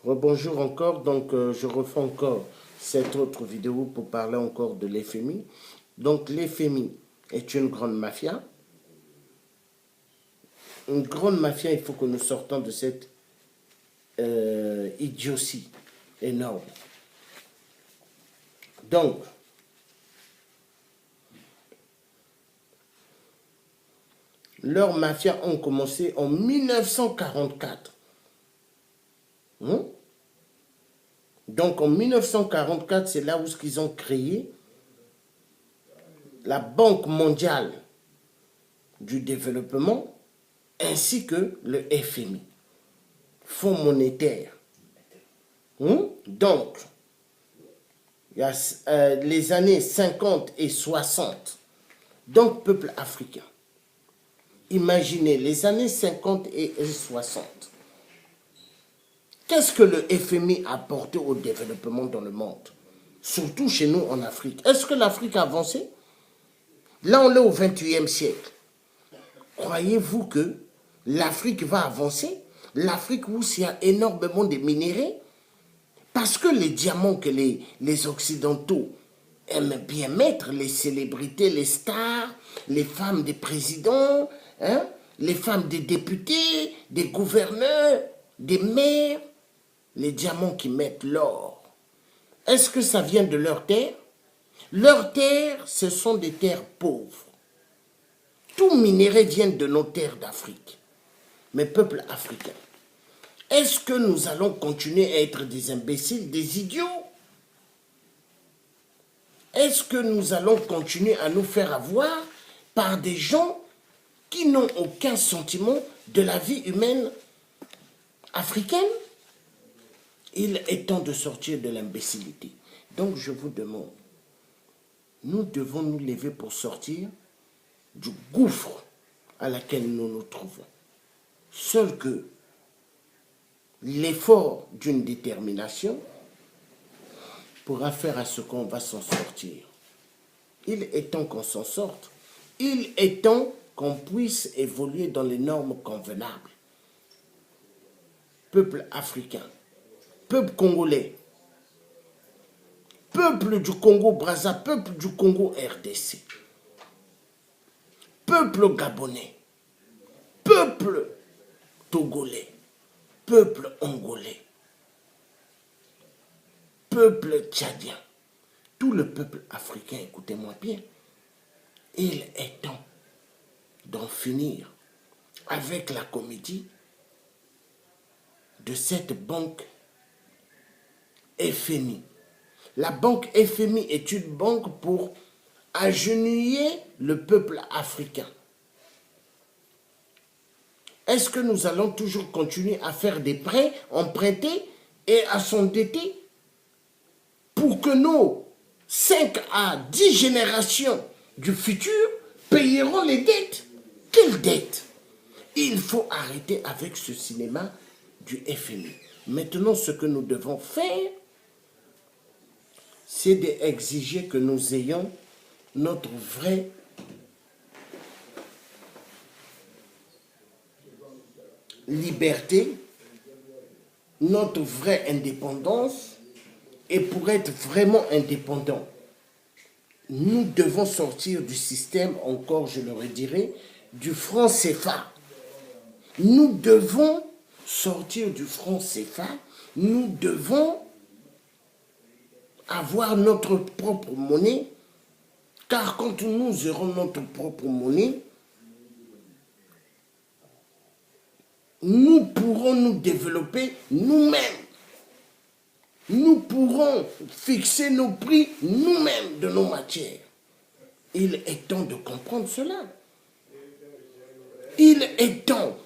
Rebonjour encore, donc je refais encore cette autre vidéo pour parler encore de l'FMI. Donc l'FMI est une grande mafia. Une grande mafia, il faut que nous sortons de cette idiotie énorme. Donc, leurs mafias ont commencé en 1944. Donc en 1944, c'est là où ils ont créé la Banque mondiale du développement ainsi que le FMI, Fonds monétaire. Donc, il y a les années 50 et 60, donc peuple africain. Imaginez les années 50 et 60. Qu'est-ce que le FMI a apporté au développement dans le monde? Surtout chez nous en Afrique. Est-ce que l'Afrique a avancé? Là, on est au 21e siècle. Croyez-vous que l'Afrique va avancer? L'Afrique où il y a énormément de minéraux? Parce que les diamants que les Occidentaux aiment bien mettre, les célébrités, les stars, les femmes des présidents, les femmes des députés, des gouverneurs, des maires, les diamants qui mettent l'or. Est-ce que ça vient de leurs terres? Leurs terres, ce sont des terres pauvres. Tout minerai vient de nos terres d'Afrique. Mais peuple africain, est-ce que nous allons continuer à être des imbéciles, des idiots? Est-ce que nous allons continuer à nous faire avoir par des gens qui n'ont aucun sentiment de la vie humaine africaine? Il est temps de sortir de l'imbécilité. Donc je vous demande, nous devons nous lever pour sortir du gouffre à laquelle nous nous trouvons. Seul que l'effort d'une détermination pourra faire à ce qu'on va s'en sortir. Il est temps qu'on s'en sorte. Il est temps qu'on puisse évoluer dans les normes convenables. Peuple africain, peuple congolais, peuple du Congo-Brazza, peuple du Congo-RDC, peuple gabonais, peuple togolais, peuple angolais, peuple tchadien, tout le peuple africain, écoutez-moi bien, il est temps d'en finir avec la comédie de cette banque FMI. La banque FMI est une banque pour agenouiller le peuple africain. Est-ce que nous allons toujours continuer à faire des prêts, emprunter et à s'endetter pour que nos 5 à 10 générations du futur payeront les dettes? Quelles dettes? Il faut arrêter avec ce cinéma du FMI. Maintenant, ce que nous devons faire, c'est d'exiger que nous ayons notre vraie liberté, notre vraie indépendance. Et pour être vraiment indépendant, nous devons sortir du système, encore je le redirai, du franc CFA. Nous devons sortir du franc CFA, nous devons avoir notre propre monnaie, car quand nous aurons notre propre monnaie, nous pourrons nous développer nous-mêmes. Nous pourrons fixer nos prix nous-mêmes de nos matières. Il est temps de comprendre cela. Il est temps.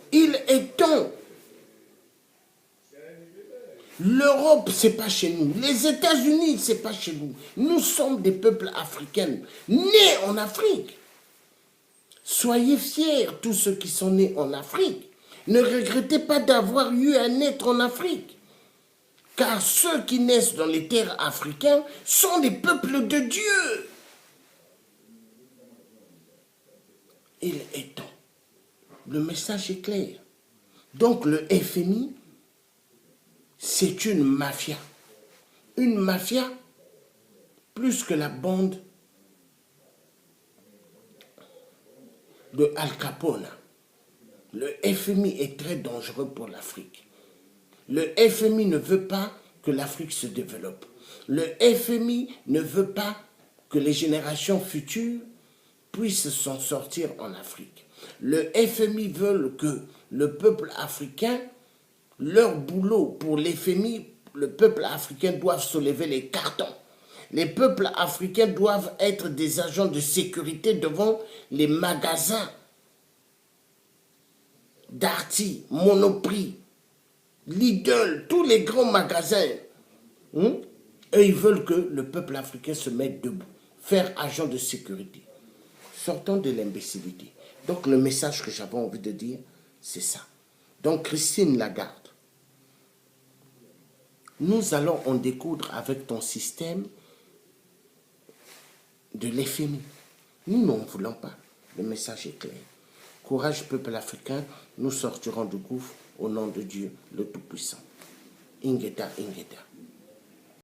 L'Europe, ce n'est pas chez nous. Les États-Unis, ce n'est pas chez nous. Nous sommes des peuples africains, nés en Afrique. Soyez fiers, tous ceux qui sont nés en Afrique. Ne regrettez pas d'avoir eu à naître en Afrique. Car ceux qui naissent dans les terres africaines sont des peuples de Dieu. Il est temps. Le message est clair. Donc le FMI, c'est une mafia. Une mafia plus que la bande de Al Capone. Le FMI est très dangereux pour l'Afrique. Le FMI ne veut pas que l'Afrique se développe. Le FMI ne veut pas que les générations futures puissent s'en sortir en Afrique. Le FMI veut que le peuple africain, leur boulot pour l'FMI, le peuple africain doit soulever les cartons. Les peuples africains doivent être des agents de sécurité devant les magasins Darty, Monoprix, Lidl, tous les grands magasins. Eux, ils veulent que le peuple africain se mette debout, faire agent de sécurité. Sortons de l'imbécilité. Donc le message que j'avais envie de dire, c'est ça. Donc Christine Lagarde, nous allons en découdre avec ton système de l'FMI. Nous n'en voulons pas. Le message est clair. Courage, peuple africain, nous sortirons du gouffre au nom de Dieu, le Tout-Puissant. Ingeta, Ingeta.